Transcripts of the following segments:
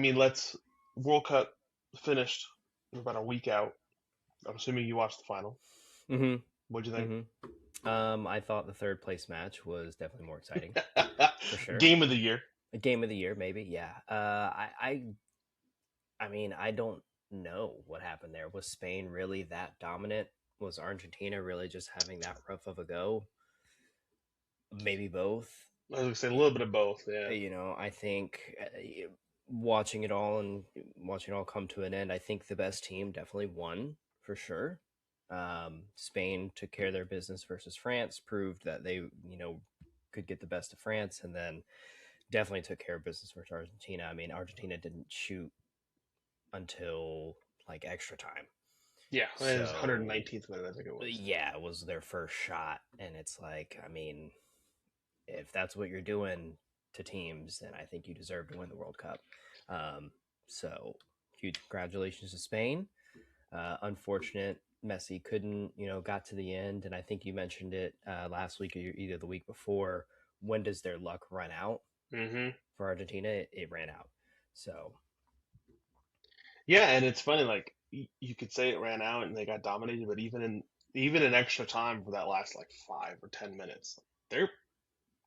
mean, let's World Cup finished. We're about a week out. I'm assuming you watched the final. Mm-hmm. What'd you think? Mm-hmm. I thought the third place match was definitely more exciting, for sure. Game of the year. A game of the year, maybe. Yeah. I mean, I don't know what happened there. Was Spain really that dominant? Was Argentina really just having that rough of a go? Maybe both. I was gonna say a little bit of both. Yeah. I think watching it all and watching it all come to an end, I think the best team definitely won for sure. Spain took care of their business versus France, proved that they, could get the best of France, and then definitely took care of business versus Argentina. I mean, Argentina didn't shoot until like extra time. Yeah. It was So 119th minute, I think it was. yeah, it was their first shot, and it's like, I mean, if that's what you're doing to teams, then I think you deserve to win the World Cup. Um, so huge congratulations to Spain. Unfortunate Messi couldn't, got to the end, and I think you mentioned it last week or either the week before. When does their luck run out Hmm. for Argentina? It ran out. So Yeah, and it's funny. Like you could say it ran out and they got dominated, but even in extra time for that last like 5 or 10 minutes, there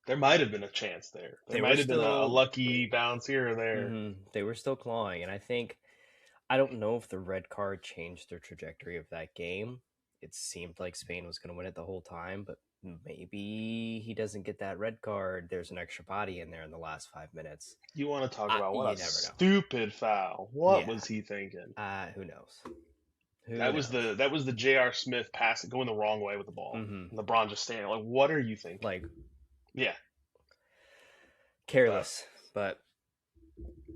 there might have been a chance there. There they were might have been a still lucky bounce here or there. they were still clawing, and I don't know if the red card changed the trajectory of that game. It seemed like Spain was going to win it the whole time, but maybe he doesn't get that red card. There's an extra body in there in the last 5 minutes. You want to talk about what You a never know. stupid foul? What Yeah. was he thinking? Who knows? Who That was knows? the J.R. Smith pass going the wrong way with the ball. Hmm. LeBron just standing like, what are you thinking? Like Yeah, but careless, but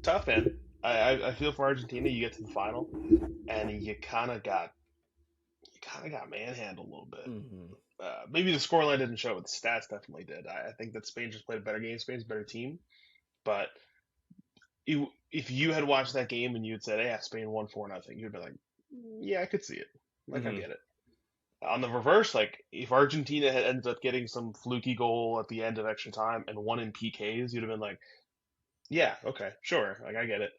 tough, man. I feel for Argentina. You get to the final, and you kind of got manhandled a little bit. hmm Maybe the scoreline didn't show it, but the stats definitely did. I think that Spain just played a better game. Spain's a better team, but if you had watched that game and you had said, "Hey, Spain won 4-0," you'd be like, "Yeah, I could see it. Like, I hmm get it." On the reverse, like if Argentina had ended up getting some fluky goal at the end of extra time and won in PKs, you'd have been like, "Yeah, okay, sure, like I get it."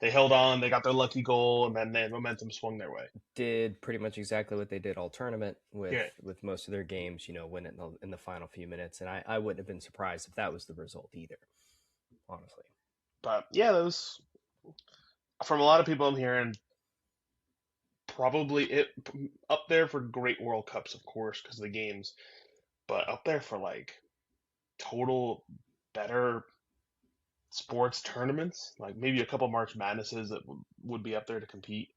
They held on, they got their lucky goal, and then the momentum swung their way. did pretty much exactly what they did all tournament with Yeah, most of their games. Win it in the final few minutes, and I wouldn't have been surprised if that was the result either. Honestly. but yeah, those from a lot of people I'm hearing probably it up there for great World Cups, of course, because of the games, but up there for like total better sports tournaments, like maybe a couple March Madnesses that would be up there to compete.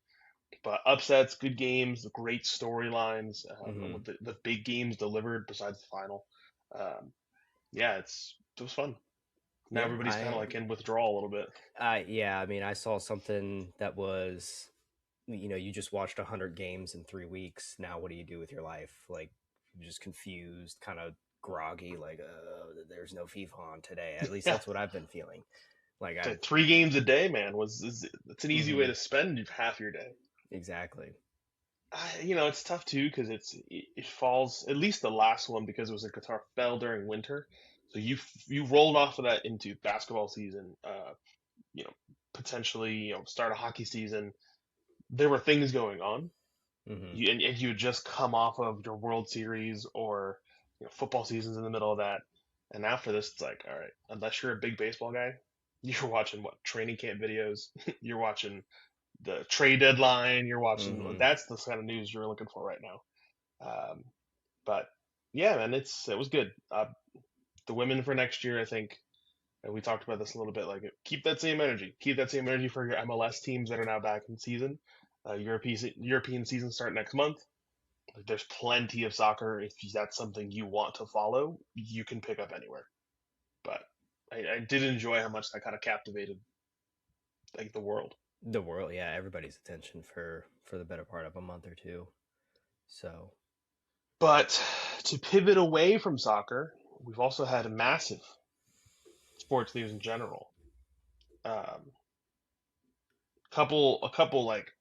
But upsets, good games, great storylines, Hmm. with the big games delivered besides the final. Um, yeah, it was fun. Now Yeah, everybody's kind of like in withdrawal a little bit. yeah. I mean, I saw something that was, you just watched 100 games in 3 weeks. Now, what do you do with your life? Like, you're just confused, kind of groggy. Like, there's no FIFA on today. At least Yeah, that's what I've been feeling. Like, I. 3 games a day, man, it's an easy way Hmm. to spend half your day. Exactly. It's tough too because it falls at least the last one because it was in Qatar fell during winter, so you rolled off of that into basketball season. You know, potentially start a hockey season. There were things going on. Hmm. And you had just come off of your World Series or football seasons in the middle of that, and after this, it's like, all right, unless you're a big baseball guy, you're watching what training camp videos, you're watching the trade deadline, you're watching. Hmm. That's the kind of news you're looking for right now. Um, but yeah, man, it was good. The women for next year, I think, and we talked about this a little bit. Like, keep that same energy. Keep that same energy for your MLS teams that are now back in season. European season start next month. Like, there's plenty of soccer. If that's something you want to follow, you can pick up anywhere. But I did enjoy how much that kind of captivated like the world. The world, yeah, everybody's attention for the better part of a month or two. So, But to pivot away from soccer, we've also had a massive sports news in general. Um, a couple like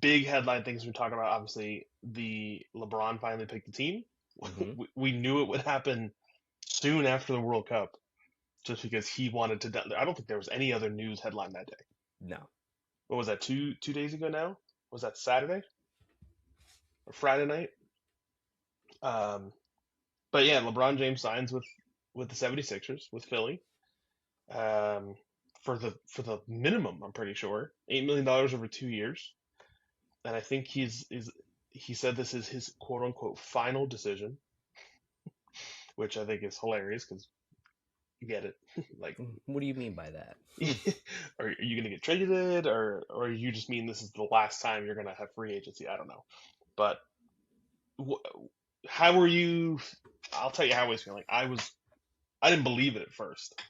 big headline things we're talking about. Obviously, the LeBron finally picked the team. hmm We knew it would happen soon after the World Cup. just because he wanted to. I don't think there was any other news headline that day. No. What was that? Two days ago now? Was that Saturday or Friday night? Um, but yeah, LeBron James signs with the 76ers with Philly. Um, for the minimum, I'm pretty sure $8 million over 2 years, and I think he said this is his quote unquote final decision, which I think is hilarious because you get it, like. What do you mean by that? Are you going to get traded, or you just mean this is the last time you're going to have free agency? I don't know, but how were you? I'll tell you how I was feeling. I didn't believe it at first.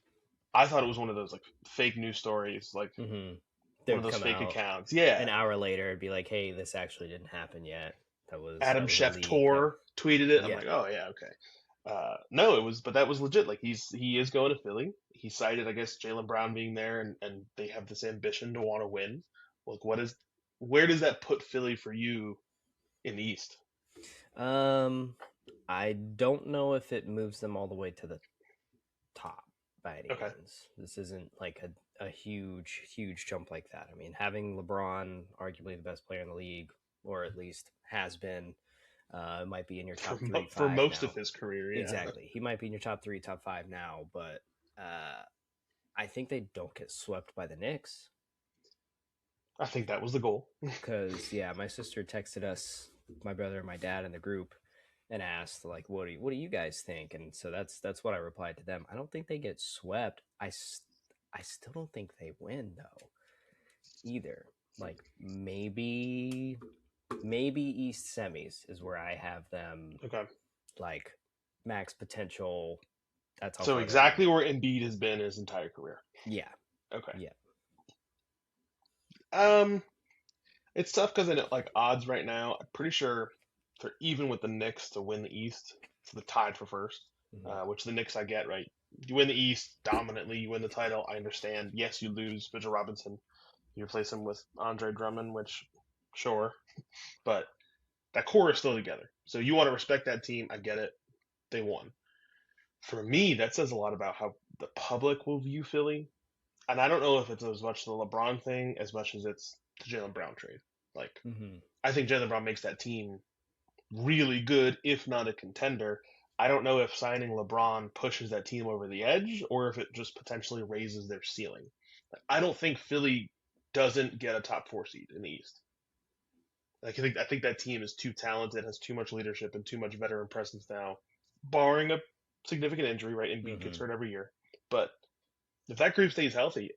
I thought it was one of those like fake news stories, like Mm-hmm. They one of would those come fake out accounts. an Yeah, hour later and be like, "Hey, this actually didn't happen yet. That Adam was a leak." Schefter tweeted it. I'm Yeah. like, oh yeah, okay. No, it was, but that was legit. Like he is going to Philly. He cited, I guess, Jalen Brown being there, and they have this ambition to want to win. Like, where does that put Philly for you in the East? Um, I don't know if it moves them all the way to the top by any Okay, means. This isn't like a huge jump like that. I mean, having LeBron, arguably the best player in the league, or at least has been, might be in your top three, for five most of now. his career, yeah, Exactly. He might be in your top three, top five now, but uh, I think they don't get swept by the Knicks. I think that was the goal. Because yeah, my sister texted us, my brother and my dad in the group, and asked like, what do you guys think?" And so that's what I replied to them. I don't think they get swept. I still don't think they win though either. Like maybe East semis is where I have them, Okay, like max potential. That's how so far they'll go. exactly where Embiid has been his entire career. Yeah, Okay, yeah. um, it's tough because I know like odds right now. I'm pretty sure they're even with the Knicks to win the East. So they're tied for first, Mm-hmm. which the Knicks I get right. You win the East dominantly, you win the title. I understand. Yes, you lose Mitchell Robinson. You replace him with Andre Drummond, which sure, but that core is still together. So you want to respect that team. I get it. They won. For me, that says a lot about how the public will view Philly. And I don't know if it's as much the LeBron thing as much as it's the Jalen Brown trade. Like, Mm-hmm. I think Jalen Brown makes that team really good, if not a contender. I don't know if signing LeBron pushes that team over the edge or if it just potentially raises their ceiling. I don't think Philly doesn't get a top four seed in the East. Like, I think that team is too talented, has too much leadership, and too much veteran presence now, barring a significant injury. Right, Embiid gets Mm-hmm. hurt every year, but if that group stays healthy,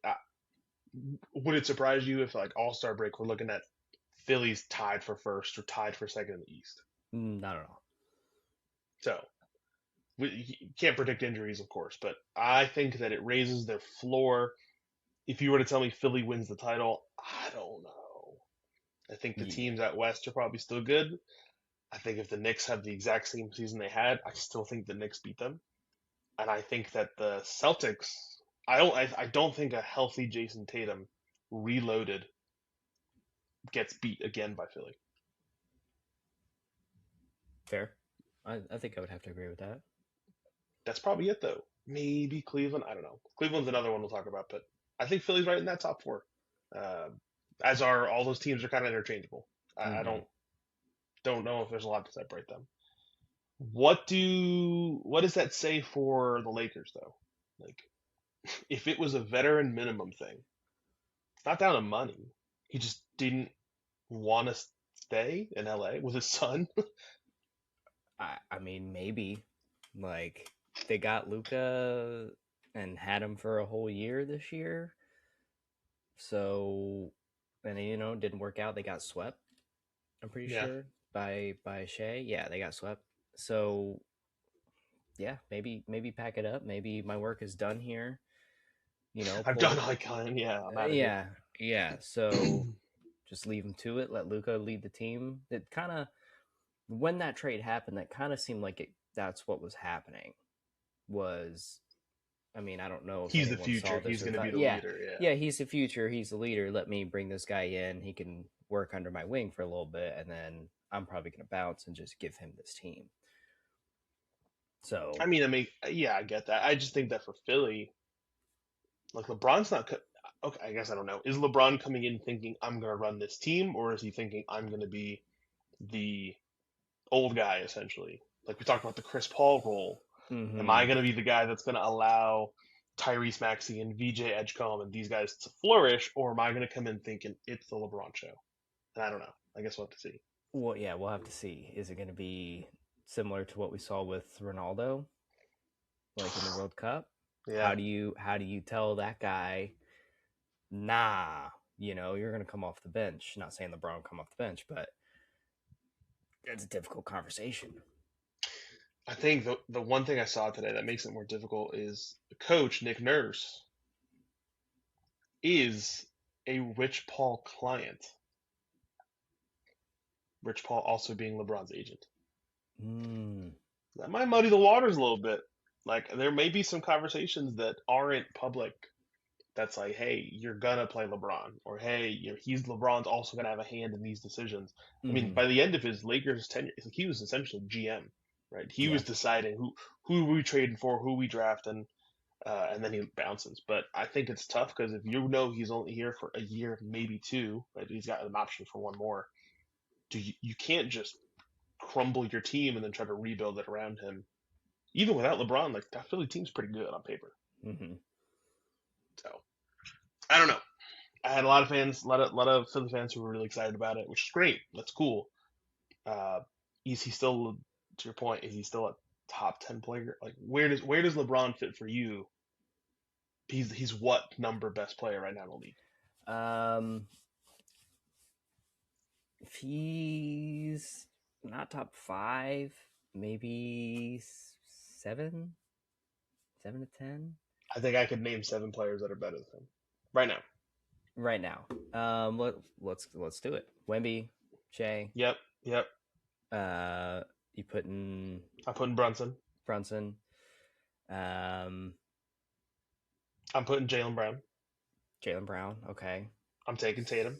would it surprise you if like All Star break we're looking at Phillies tied for first or tied for second in the East? Not at all. So you can't predict injuries, of course, but I think that it raises their floor. If you were to tell me Philly wins the title, I don't know. I think the Yeah. teams out west are probably still good. I think if the Knicks have the exact same season they had, I still think the Knicks beat them. And I think that the Celtics, I don't think a healthy Jason Tatum reloaded gets beat again by Philly. Fair. I think I would have to agree with that. That's probably it though. Maybe Cleveland. I don't know. Cleveland's another one we'll talk about, but I think Philly's right in that top four. Uh, as are all those teams are kind of interchangeable. I Mm-hmm. don't know if there's a lot to separate them. What does that say for the Lakers though? Like if it was a veteran minimum thing, it's not down to money. He just didn't want to stay in LA with his son. I mean, maybe like they got Luca and had him for a whole year this year. So, and didn't work out. They got swept. I'm pretty Yeah, sure by Shea. Yeah, they got swept. So yeah, maybe pack it up. Maybe my work is done here. I've Pull done the all I can. Yeah, I'm out of here. yeah. So just leave him to it. Let Luca lead the team. It kind of when that trade happened, that kind of seemed like that's what was happening. Was I mean, I don't know if He's the anyone saw future. this He's or going to be thought, the yeah, leader. Yeah. yeah, he's the future. He's the leader. Let me bring this guy in. He can work under my wing for a little bit, and then I'm probably going to bounce and just give him this team. So, I mean, yeah, I get that. I just think that for Philly, Like LeBron's not. Okay, I guess I don't know. Is LeBron coming in thinking I'm going to run this team, or is he thinking I'm going to be the old guy essentially? Like we talked about the Chris Paul role. Am I Mm-hmm. going to be the guy that's going to allow Tyrese Maxey and VJ Edgecombe and these guys to flourish, or am I going to come in thinking it's the LeBron show? And I don't know. I guess we'll have to see. Well, yeah, we'll have to see. Is it going to be similar to what we saw with Ronaldo, like in the World Cup? Yeah, How do you tell that guy, nah, you're going to come off the bench? Not saying LeBron come off the bench, but it's a difficult conversation. I think the one thing I saw today that makes it more difficult is the coach Nick Nurse is a Rich Paul client. Rich Paul also being LeBron's agent. Mm, That might muddy the waters a little bit. Like there may be some conversations that aren't public that's like, hey, you're gonna play LeBron, or hey, he's LeBron's also gonna have a hand in these decisions. I mean, mm-hmm. by the end of his Lakers tenure, he was essentially GM, right? He Yeah. was deciding who we trading for, who we draft, and then he bounces. But I think it's tough because if you know he's only here for a year, maybe two, right? He's got an option for one more. You can't just crumble your team and then try to rebuild it around him. Even without LeBron, like that Philly team's pretty good on paper. Mm-hmm. So I don't know. I had a lot of fans, a lot of Philly fans who were really excited about it, which is great. That's cool. Uh, is he still, to your point, is he still a top 10 player? Like where does LeBron fit for you? He's what number best player right now in the league? Um, if he's not top five, maybe seven, 7 to 10 I think I could name 7 players that are better than him right now. right now. Let's do it. Wemby, Shea. Yep, yep. Uh, you put in I'm putting Brunson. Brunson. Um, I'm putting Jalen Brown. Jalen Brown. Okay. I'm taking Tatum.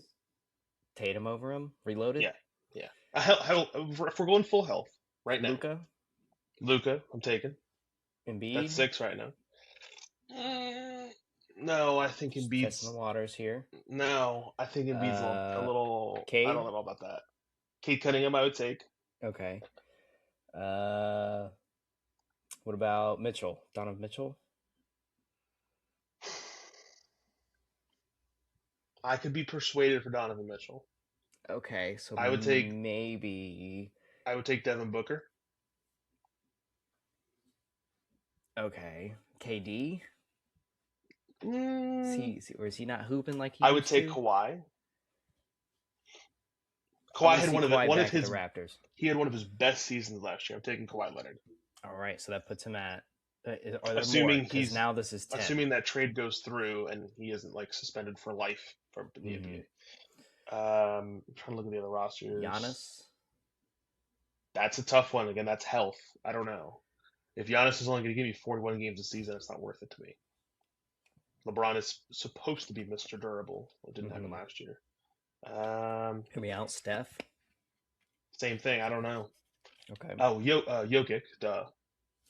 Tatum over him. Reloaded. Yeah, yeah. If we're going full health right now, Luca. Luca, I'm taking. That's Embiid. 6 right now. No, I think Just testing Embiid's. the waters here. No, I think Embiid's a Uh, little. I don't Cade. know about that. Kate Cunningham, I would take. Okay. Uh, what about Mitchell? Donovan Mitchell. I could be persuaded for Donovan Mitchell. Okay, so I would take. maybe I would take Devin Booker. okay. KD. Mm, Or is he not hooping like he I would used take to? Kawhi. I Kawhi want to had see one Kawhi of back at the his. Raptors. He had one of his best seasons last year. I'm taking Kawhi Leonard. All right, so that puts him at. Are there more? Assuming Because he's now this is 10. assuming that trade goes through and he isn't like suspended for life from the Mm-hmm. NBA. I'm trying to look at the other rosters. Giannis. That's a tough one. Again, that's health. I don't know. If Giannis is only going to give me 41 games a season, it's not worth it to me. LeBron is supposed to be Mr. Durable. It didn't happen Mm-hmm. last year. Um, Can we out Steph? Same thing. I don't know. Okay. Oh, Jokic, duh.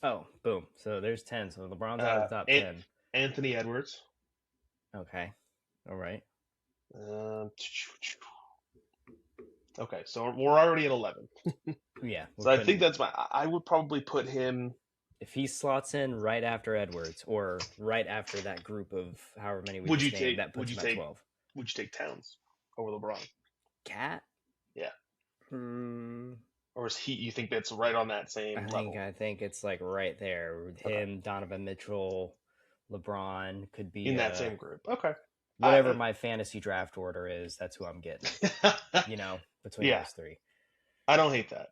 Oh, boom. So there's 10. So LeBron's out Uh, of the top An- 10. Anthony Edwards. Okay. All right. Um, okay, so we're already at 11. Yeah, we're So I think putting. that's my. I would probably put him. If he slots in right after Edwards or right after that group of however many we Would you just named, take? that Would puts you him at take? 12. Would you take Towns over LeBron? Cat? Yeah. Hmm. Or is he? You think that's right on that same level? I think it's like right there. Okay. Him, Donovan Mitchell, LeBron could be In that same group. Okay. whatever my fantasy draft order is. That's who I'm getting. Between Yeah, those three, I don't hate that.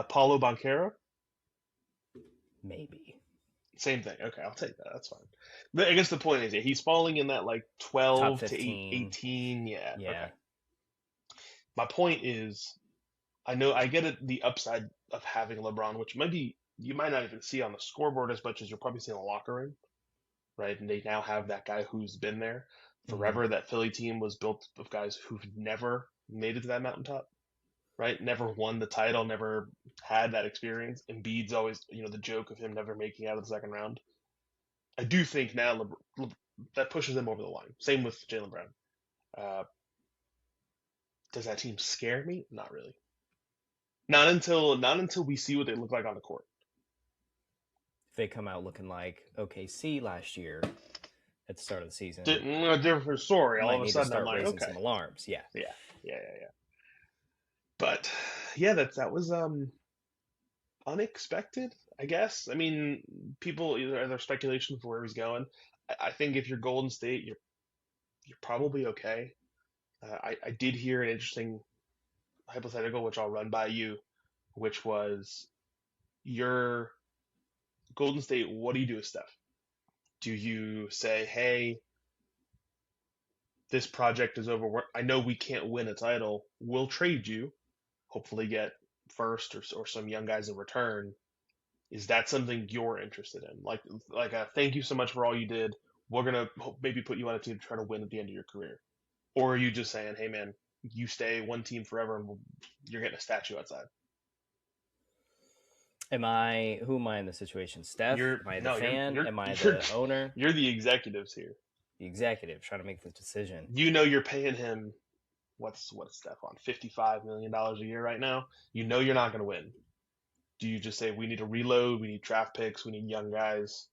Paulo Banchero, maybe same thing. Okay, I'll take that. That's fine. But I guess the point is, yeah, he's falling in that like top 12 to 15. 18. Yeah. Okay. Yeah. My point is, I know I get it, the upside of having LeBron, which maybe you might not even see on the scoreboard as much as you'll probably see in the locker room, right? And they now have that guy who's been there Hmm. forever. That Philly team was built of guys who've never made it to that mountaintop, right? Never won the title, never had that experience. Embiid's always, the joke of him never making out of the second round. I do think now that pushes them over the line. Same with Jalen Brown. Uh, does that team scare me? Not really. Not until we see what they look like on the court. If they come out looking like OKC last year at the start of the season, A different story. All might of a need to sudden, I'm start like, raising okay, some alarms. Yeah. yeah, yeah. But yeah, that was unexpected, I guess. I mean, people either there's speculation for where he's going. I think if you're Golden State, you're probably okay. I did hear an interesting hypothetical, which I'll run by you, which was your Golden State. What do you do with Steph? Do you say, hey, this project is over? I know we can't win a title. We'll trade you, hopefully get first or some young guys in return. Is that something you're interested in? Like a thank you so much for all you did. We're gonna maybe put you on a team to try to win at the end of your career, or are you just saying, hey man, you stay one team forever and you're getting a statue outside? Who am I in the situation? Steph? You're Am I the no, fan? you're Am I you're the owner? you're the executives here. The executive trying to make the decision. You know you're paying him what's Steph on $55 million a year right now. You know you're not gonna win. Do you just say we need to reload? We need draft picks. We need young guys.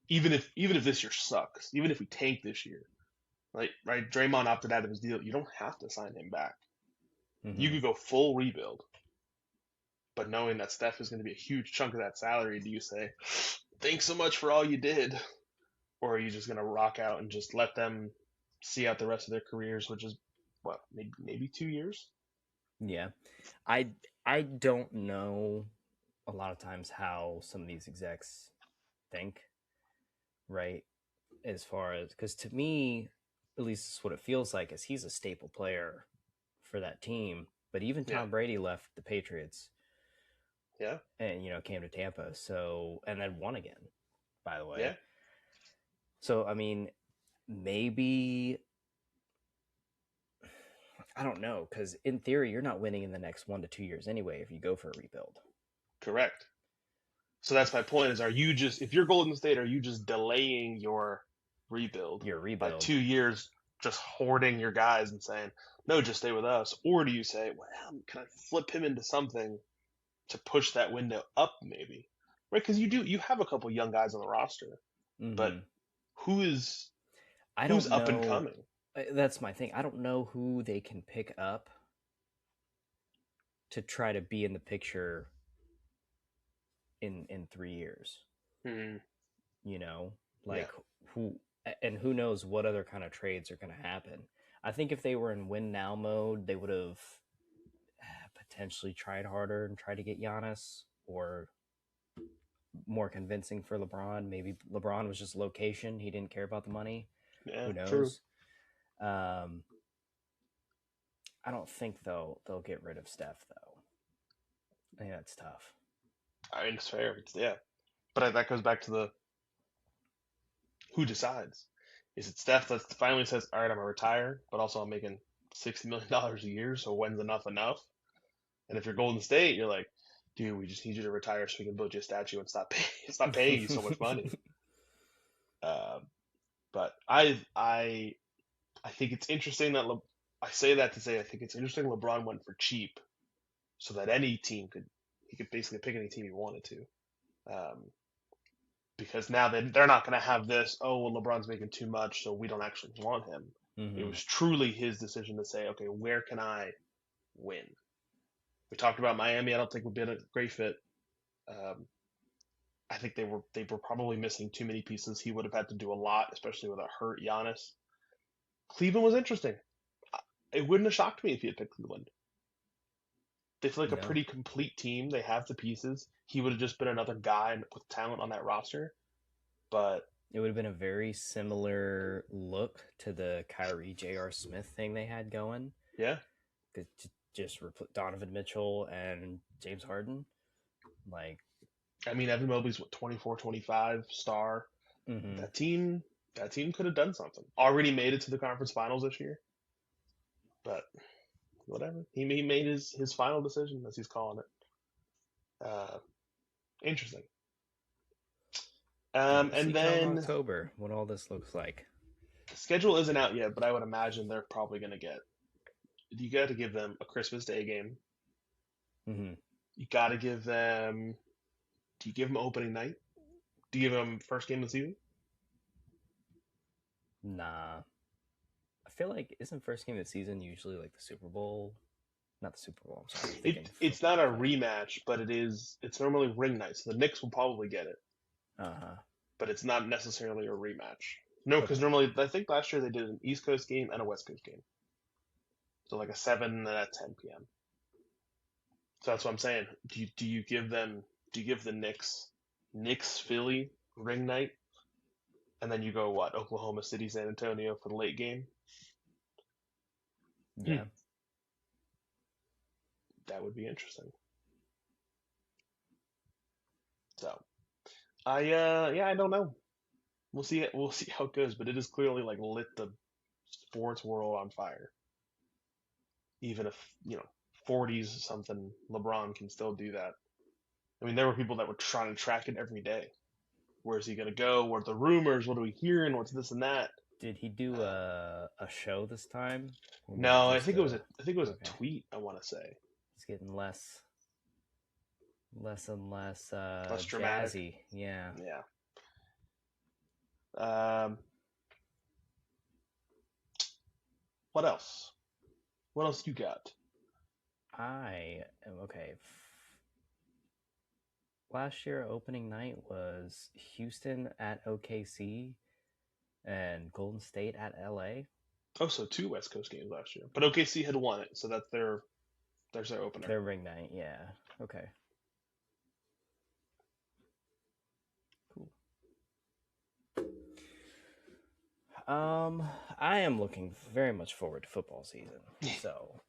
Even if this year sucks, even if we tank this year, right? Draymond opted out of his deal. You don't have to sign him back. You Hmm. could go full rebuild, but knowing that Steph is going to be a huge chunk of that salary, do you say, "Thanks so much for all you did," or are you just going to rock out and just let them see out the rest of their careers, which is what maybe 2 years? Yeah. I I don't know a lot of times how some of these execs think, right? As far as, because to me, at least it's what it feels like, is he's a staple player for that team. But even Yeah, Tom Brady left the Patriots yeah, and came to Tampa, so and then won again, by the yeah, way. So I mean, maybe I don't know, because in theory, you're not winning in the next 1 to 2 years anyway if you go for a rebuild. correct. So that's my point: is are you just if you're Golden State, are you just delaying your rebuild Your by rebuild. 2 years, just hoarding your guys and saying no, just stay with us, or do you say, well, can I flip him into something to push that window up maybe, right? Because you have a couple young guys on the roster, but Hmm. who is I who's don't up and know. coming? That's my thing. I don't know who they can pick up to try to be in the picture in 3 years. Hmm. You know, Yeah, like who, and who knows what other kind of trades are going to happen. I think if they were in win now mode, they would have potentially tried harder and tried to get Giannis, or more convincing for LeBron. Maybe LeBron was just location; he didn't care about the money. yeah, Who true. knows? Um, I don't think they'll get rid of Steph though. I think that's tough. I mean, it's fair. Yeah, but that goes back to the who decides. Is it Steph that finally says, "All right, I'm gonna retire, but also I'm making $60 million a year, so when's enough enough?" And if you're Golden State, you're like, "Dude, we just need you to retire so we can build you a statue and stop paying you so much money." Uh, but I think it's interesting that I say that to say I think it's interesting LeBron went for cheap, so that any team could he could basically pick any team he wanted to. Because now they're not going to have this. Oh, well, LeBron's making too much, so we don't actually want him. It Hmm. was truly his decision to say, okay, where can I win? We talked about Miami. I don't think would be a great fit. Um, I think they were probably missing too many pieces. He would have had to do a lot, especially with a hurt Giannis. Cleveland was interesting. It wouldn't have shocked me if he had picked Cleveland. They feel like a No, pretty complete team. They have the pieces. He would have just been another guy with talent on that roster. But it would have been a very similar look to the Kyrie J.R. Smith thing they had going. yeah, Just Donovan Mitchell and James Harden. Like, I mean, Evan Mobley's what 24, 25 star. hmm. That team, that team could have done something. Already made it to the conference finals this year, but whatever. He made his final decision as he's calling it. Uh, Interesting. Yeah, we'll And see come then October what all this looks like. the schedule isn't out yet, but I would imagine they're probably going to get. You got to give them a Christmas Day game. Hmm. You got to give them. Do you give them opening night? Do you give them first game of the season? Nah, I feel like isn't first game of the season usually like the Super Bowl? Not the Super Bowl. I'm sorry, I'm thinking It's not football. a Sorry. rematch, but it is. It's normally ring night, so the Knicks will probably get it, Uh huh. but it's not necessarily a rematch. No, because Okay. normally I think last year they did an East Coast game and a West Coast game, so like a 7 and a 10 p.m. So that's what I'm saying. Do you give them? Do you give the Knicks Philly ring night, and then you go what Oklahoma City San Antonio for the late game? Hmm, Yeah. that would be interesting. So I don't know. We'll see it. We'll see how it goes, but it is clearly like lit the sports world on fire. Even if 40s something, LeBron can still do that. I mean, there were people that were trying to track it every day. Where's he gonna go? What are the rumors? What are we hearing? What's this and that? Did he do Uh, a show this time, or was it no, just a? I think it was a Okay, tweet. I want to say he's getting less and less less dramatic. jazzy. Yeah. Yeah. Um, what else? What else you got? I am okay. Last year opening night was Houston at OKC and Golden State at LA. Oh, so two West Coast games last year, but OKC had won it, so that's there's their opener. Their ring night, yeah. Okay, cool. I am looking very much forward to football season. So,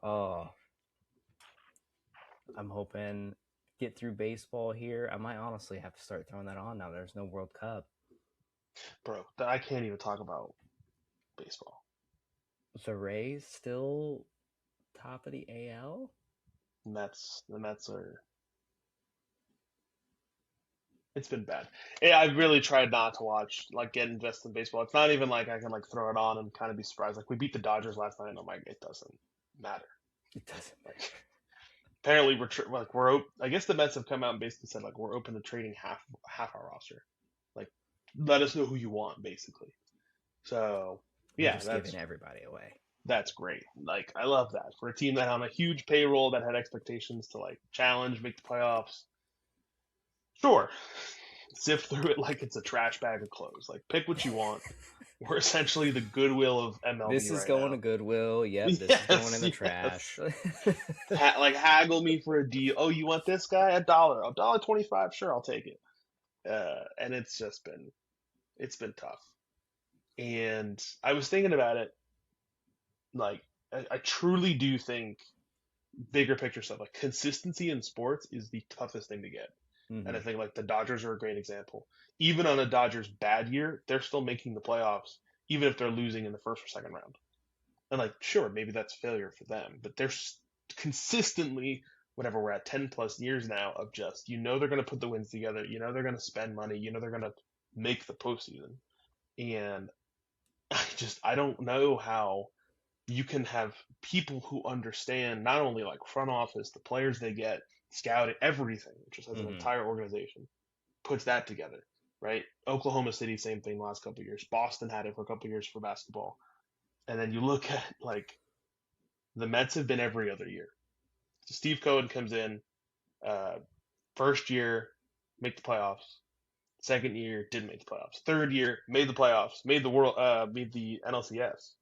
oh, I'm hoping get through baseball here. I might honestly have to start throwing that on now. There's no World Cup. Bro, I can't even talk about baseball. The Rays still top of the AL. The Mets are. It's been bad. Yeah, I really tried not to watch, like, get invested in baseball. It's not even like I can like throw it on and kind of be surprised. Like we beat the Dodgers last night, and I'm like, it doesn't matter. It doesn't Like matter. apparently I guess the Mets have come out and basically said like we're open to trading half our roster. Like let us know who you want, basically. So We're yeah, just giving everybody away. that's great. Like I love that for a team that on a huge payroll that had expectations to like challenge, make the playoffs. Sure, sift through it like it's a trash bag of clothes. Like pick what you want. We're essentially the Goodwill of MLB This is right going to now. Goodwill. Yep, this is going Yes, in the yes. trash. Like haggle me for a deal. Oh, you want this guy? A dollar 25. Sure, I'll take it. And it's been tough. And I was thinking about it. Like I truly do think bigger picture stuff like consistency in sports is the toughest thing to get. And I Hmm. think like the Dodgers are a great example. Even on a Dodgers bad year, they're still making the playoffs, even if they're losing in the first or second round. And like, sure, maybe that's failure for them, but they're consistently, whatever we're at, 10 plus years now of just, they're going to put the wins together. They're going to spend money. They're going to make the postseason. And I don't know how you can have people who understand not only like front office, the players they get, scouting, everything, just as an Hmm. entire organization, puts that together, right? Oklahoma City, same thing last couple of years. Boston had it for a couple of years for basketball. And then you look at like the Mets have been every other year. So Steve Cohen comes in, uh, first year, make the playoffs. Second year, didn't make the playoffs. Third year, made the playoffs, made the NLCS.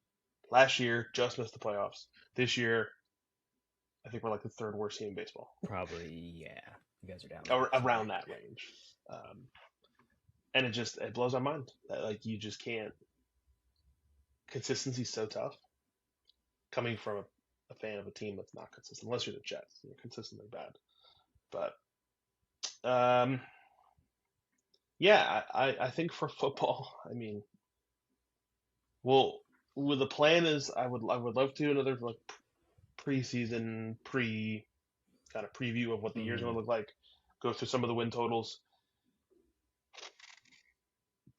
Last year, just missed the playoffs. This year, I think we're like the third worst team in baseball, Probably, yeah. You guys are down there. or Sorry. around that range. And it blows my mind that like you just can't. Consistency's so tough coming from a fan of a team that's not consistent. Unless you're the Jets, you're consistently bad. But um, yeah, I think for football, I mean, well, with the plan is I would love to do another like preseason kind of preview of what the year's going Hmm. to look like. Go through some of the win totals.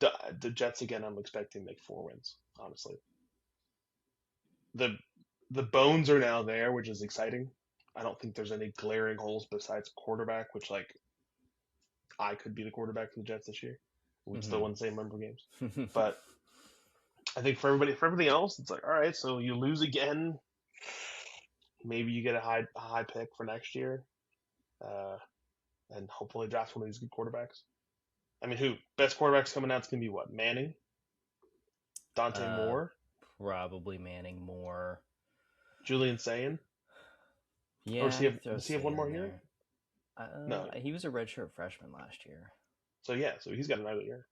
the Jets again. I'm expecting to make 4 wins. Honestly, the the bones are now there, which is exciting. I don't think there's any glaring holes besides quarterback, which like I could be the quarterback for the Jets this year. We'd still Hmm. win the same number of games. But I think for everything else, it's like, all right, so you lose again. Maybe you get a high pick for next year, uh, and hopefully draft one of these good quarterbacks. I mean, who best quarterbacks coming out is gonna be what? Manning, Dante uh, Moore, Probably Manning more. Julian Sayin, or Yeah, I'd throw does he have one Sane more in year? there. No. He was a redshirt freshman last year. So yeah, so he's got another year.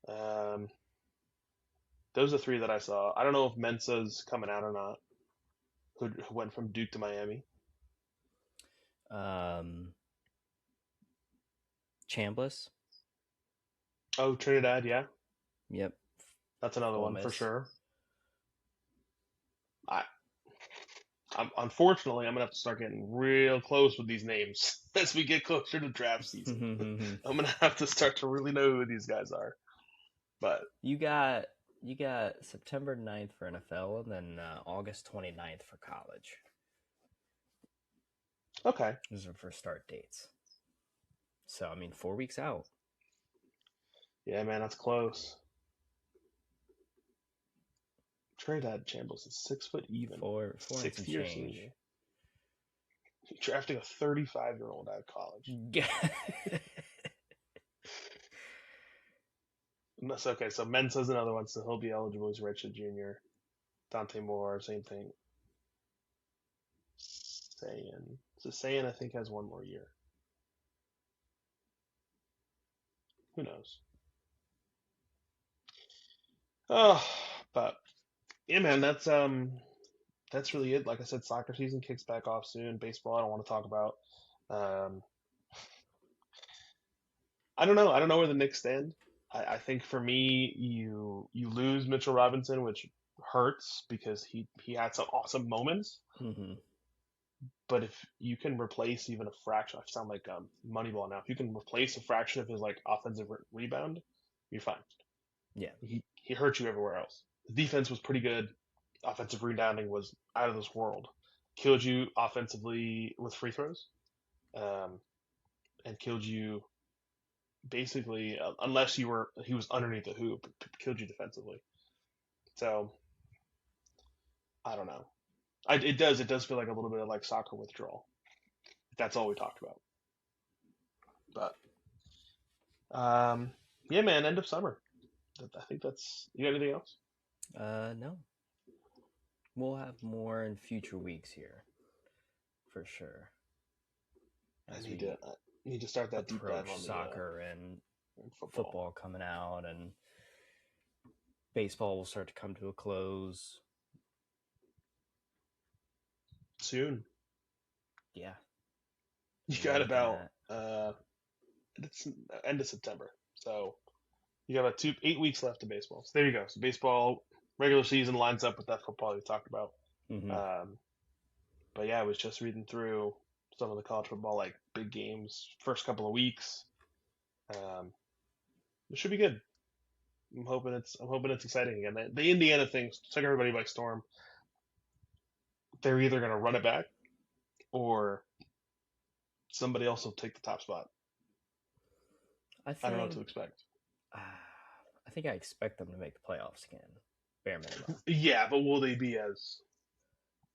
Um, those are three that I saw. I don't know if Mensa's coming out or not. Who went from Duke to Miami? Um, Chambliss. Oh, Trinidad, yeah, Yep. that's another Ole one for Miss. sure. I, unfortunately, I'm gonna have to start getting real close with these names as we get closer to draft season. I'm gonna have to start to really know who these guys are. But you got you got September 9th for NFL and then August 29th for college. okay, Those are for start dates. So I mean, 4 weeks out. yeah, man, that's close. Trinidad Chambliss is 6 foot even, Four and some 60-year change. senior, drafting a 35-year-old out of college. That's okay. So Mensa's another one, so he'll be eligible as Richard Jr. Dante Moore, same thing. Sayan. So Sayan, I think, has one more year. Who knows? Oh, but yeah, man, that's really it. Like I said, soccer season kicks back off soon. Baseball, I don't want to talk about. Um, I don't know. I don't know where the Knicks stand. I think for me, you lose Mitchell Robinson, which hurts because he had some awesome moments. Hmm. But if you can replace even a fraction, I sound like Moneyball now. If you can replace a fraction of his like offensive rebound, you're fine. Yeah. He hurt you everywhere else. The defense was pretty good. Offensive rebounding was out of this world. Killed you offensively with free throws, um, and killed you basically unless he was underneath the hoop, killed you defensively. So I don't know. It does feel like a little bit of like soccer withdrawal. That's all we talked about. But um, yeah, man. End of summer. I think that's. You got anything else? No, we'll have more in future weeks here for sure I as we need to start that deep dive approach on the soccer and football football coming out and baseball will start to come to a close. soon. Yeah, You we're got looking about at it's end of September, so you got about 8 weeks left of baseball. So there you go. So baseball regular season lines up with that football you talked about. hmm Um, but yeah, I was just reading through some of the college football like big games first couple of weeks. Um, it should be good. I'm hoping it's exciting again. The Indiana thing took everybody by storm. They're either going to run it back or somebody else will take the top spot. I I don't know what think to expect. I think I expect them to make the playoffs again, bare minimum. Yeah, but will they be as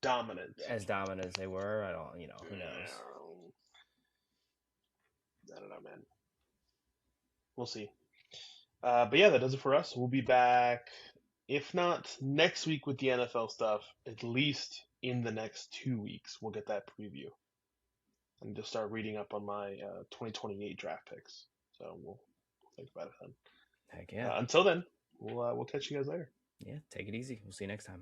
dominant? As dominant as they were, I don't. Who knows? I don't know, man. We'll see. But yeah, that does it for us. We'll be back, if not next week with the NFL stuff, at least in the next 2 weeks. We'll get that preview and just start reading up on my 2028 draft picks. So we'll think about it then. Heck yeah. Until then, we'll catch you guys later. Yeah. Take it easy. We'll see you next time.